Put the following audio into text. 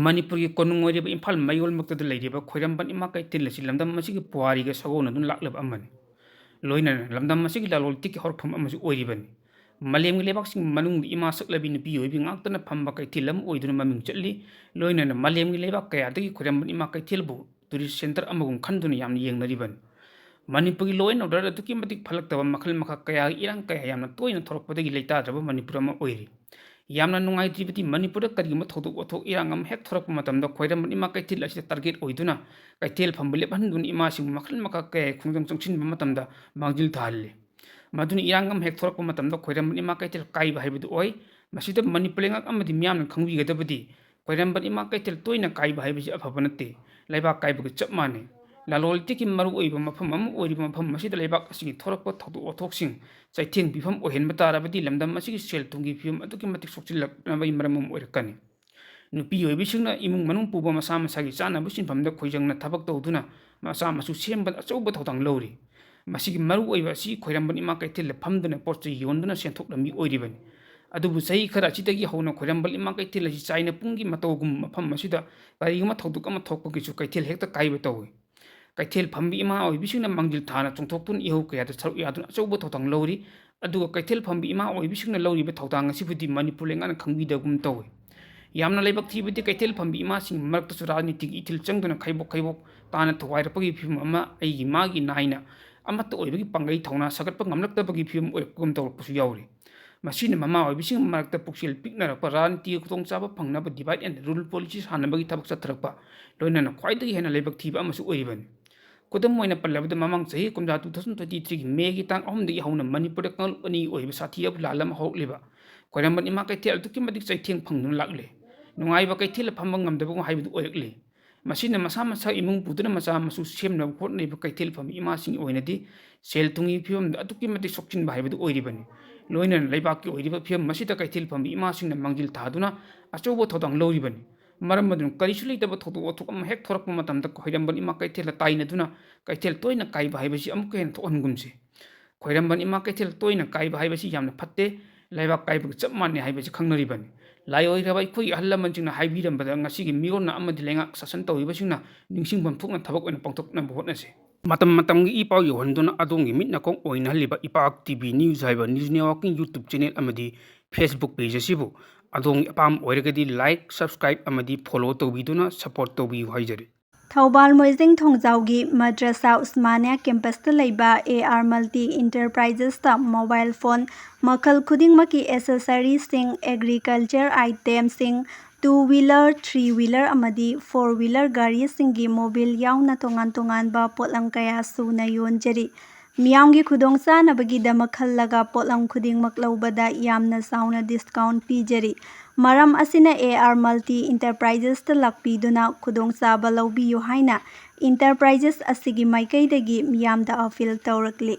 Manipuri konung oiraba Imphal mayol maktadu leiriba Khoiramban Ima Keithel asi lamdam masigi puariga sagona dun laklab amani loina lamdam masigi lalol tiki horpham amasi oiribani malem lebak sing manung ima saklabi nupi oibi ngaktana phamba Keithel am oiduna maming chatli loina malem lebak kaya dagi Khoiramban Ima Keithel bu tourist center amagum khanduna yamni yengnariban Manipuri law and order to kim matik phalak makhal makha kaya irang kaya yamna toina thorokpadagi leitadaba Manipur ama oiri yamna nungai tribati Manipur karigima thodu othok irangam hek thorakpa matamda Khoiramban Ima Keithel asi target oiduna Keithel phambule bandun ima sing makhal makha kaya khungdam changchin matamda mangjil thalle maduni irangam hek thorakpa matamda Khoiramban Ima Keithel kaiba haibidu oi masida Manipur lengak amadi miyamna khangbigadabadi Khoiramban Ima Keithel toina kaiba haibisi afaba natte laibak kaiba chap mane lalol tiki maru oiba mafam am oiriba mafam masida laibak asigi thorakpa thodu othoksing chaitheng bifam ohenba tarabadi lamdam asigi sel tungi phim aduki matik sokchilak nabai maramam oirakani nupi oibisingna imung manung puba masa masagi chana busin phamda khoijangna thabak tawduna masa masu semba achauba thotang lori masigi maru oiba si Khoiramban Ima Keithel phamduna porchi yonduna senthoklambi oiribani adubu sahi khara chitagi hona Khoiramban Ima Keithel asi Chainapunggi matogum mafam masida karigama thoduk ama thokpa kichu Keithel hekta kaiba tawi Keithel phambi ima oibisingna mangjil thana chungthoktun iho kaya ta saruk yadun achauba thotang lori aduga Keithel phambi ima oibisingna loriba thotang asibudi Manipur lengana khangbidagum tawi yamna leibak thibudi Keithel phambi ima sing marakta rajnitik ithil changduna khaibok tana thawairapagi phim ama aigi magi naina amata oibagi pangai thona sagatpa ngamlaktabagi phim oikum tawrpasu yauri masina mama oibising marakta puksel piknarakpa rajniti khutongchaba phangnaba divide and rule policies hanabagi thabak chatharakpa loinana khwaidagi hena leibak thiba amasu oiribani Kudam moina palabda mamang sahi kumda 2023 Megi tang ahumdagi hauna Manipur kangal ani oiba sathiyab lalam hawliba Khoiramban Ima Keithel tuki madik chaitheng phangnun lakle nungaiba Keithel phambang ngamdabu haibidu oirakle masina masa imung puduna masa masu semna khotnaiba Keithel pham ima sing oinadi sel tungi phim atuki madik sokchin haibidu oiribani loina leibak ki oiriba phim masida Keithel pham ima sing mangjil thaduna achaubo thodang loribani maram madun karisu leitaba thodu othok am hek thorakpa matamda Khoiramban Ima Keithel tainaduna Keithel toina kaiba haibasi amuk hen thongumse Khoiramban Ima Keithel toina kaiba haibasi yamna phatte laibak kaiba chap manne haibasi khangnaribani lai oiraba ikhoi ahlaman jingna haibirambada ngasigi mirona amadi lenga sasan tawibasingna ningsingbam thokna thabak oina pangthokna bhotnase matamgi ipau yohanduna adongi mitna kong oina haliba ipak TV news haiba news networking YouTube channel amadi Facebook page asibu adong apam oiragadi like subscribe amadi follow tawbiduna support tawbiyu haijari Thawbal Moising Thongjaugi Madrasa Usmania Campus ta leiba AR Multi Enterprises ta mobile phone makhal khuding maki accessories sing agriculture items sing 2-wheeler 3-wheeler amadi 4-wheeler gari singi mobile yauna tongan ba potlang kaya suna yonjari miyamgi khudong chanabagi damakal laga potlang khuding maklaubada yamna sauna discount pijari Maram asina AR Multi Enterprises ta lakpiduna khudong chaba laubiyu haina Enterprises asigi maikaidagi miyamda appeal tawrakli